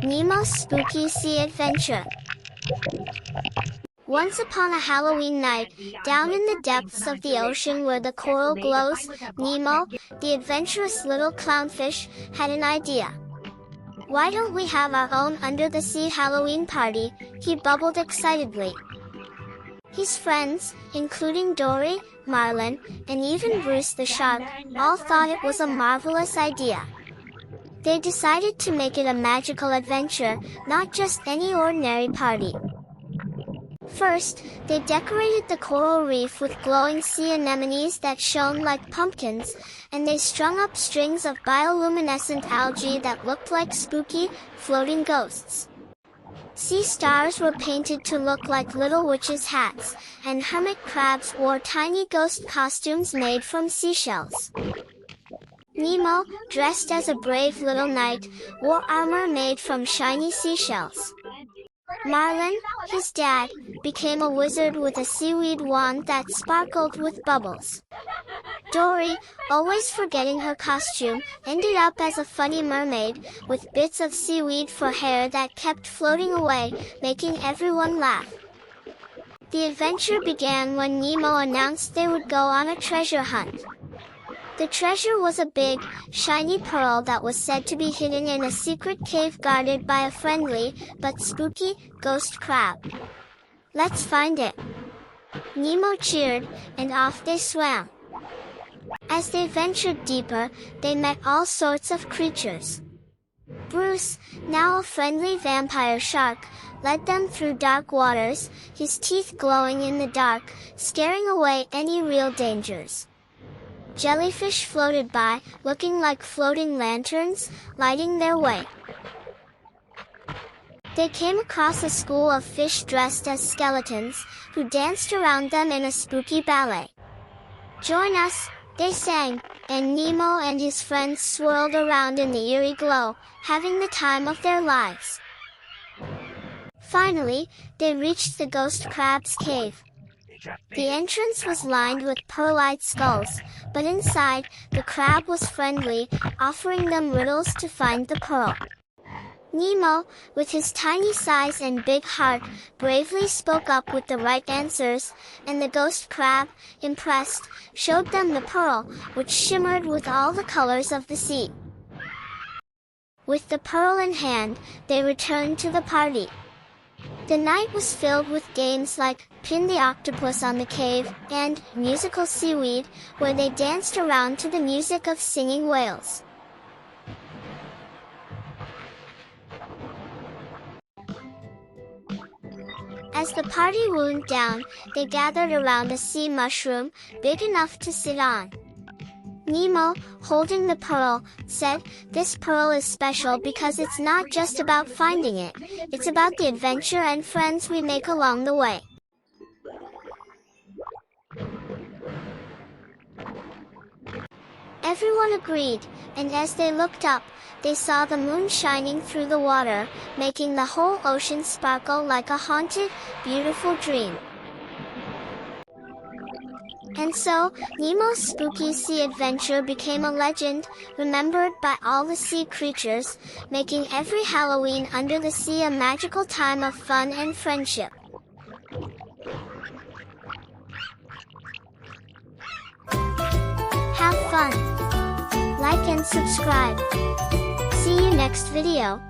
Nemo's Spooky Sea Adventure. Once upon a Halloween night, down in the depths of the ocean where the coral glows, Nemo, the adventurous little clownfish, had an idea. "Why don't we have our own under-the-sea Halloween party?" he bubbled excitedly. His friends, including Dory, Marlin, and even Bruce the shark, all thought it was a marvelous idea. They decided to make it a magical adventure, not just any ordinary party. First, they decorated the coral reef with glowing sea anemones that shone like pumpkins, and they strung up strings of bioluminescent algae that looked like spooky, floating ghosts. Sea stars were painted to look like little witches' hats, and hermit crabs wore tiny ghost costumes made from seashells. Nemo, dressed as a brave little knight, wore armor made from shiny seashells. Marlin, his dad, became a wizard with a seaweed wand that sparkled with bubbles. Dory, always forgetting her costume, ended up as a funny mermaid, with bits of seaweed for hair that kept floating away, making everyone laugh. The adventure began when Nemo announced they would go on a treasure hunt. The treasure was a big, shiny pearl that was said to be hidden in a secret cave guarded by a friendly, but spooky, ghost crab. "Let's find it!" Nemo cheered, and off they swam. As they ventured deeper, they met all sorts of creatures. Bruce, now a friendly vampire shark, led them through dark waters, his teeth glowing in the dark, scaring away any real dangers. Jellyfish floated by, looking like floating lanterns, lighting their way. They came across a school of fish dressed as skeletons, who danced around them in a spooky ballet. "Join us," they sang, and Nemo and his friends swirled around in the eerie glow, having the time of their lives. Finally, they reached the ghost crab's cave. The entrance was lined with pearlite skulls, but inside, the crab was friendly, offering them riddles to find the pearl. Nemo, with his tiny size and big heart, bravely spoke up with the right answers, and the ghost crab, impressed, showed them the pearl, which shimmered with all the colors of the sea. With the pearl in hand, they returned to the party. The night was filled with games like Pin the Octopus on the Cave and Musical Seaweed, where they danced around to the music of singing whales. As the party wound down, they gathered around a sea mushroom, big enough to sit on. Nemo, holding the pearl, said, "This pearl is special because it's not just about finding it, it's about the adventure and friends we make along the way." Everyone agreed, and as they looked up, they saw the moon shining through the water, making the whole ocean sparkle like a haunted, beautiful dream. And so, Nemo's Spooky Sea Adventure became a legend, remembered by all the sea creatures, making every Halloween under the sea a magical time of fun and friendship. Have fun! Like and subscribe. See you next video.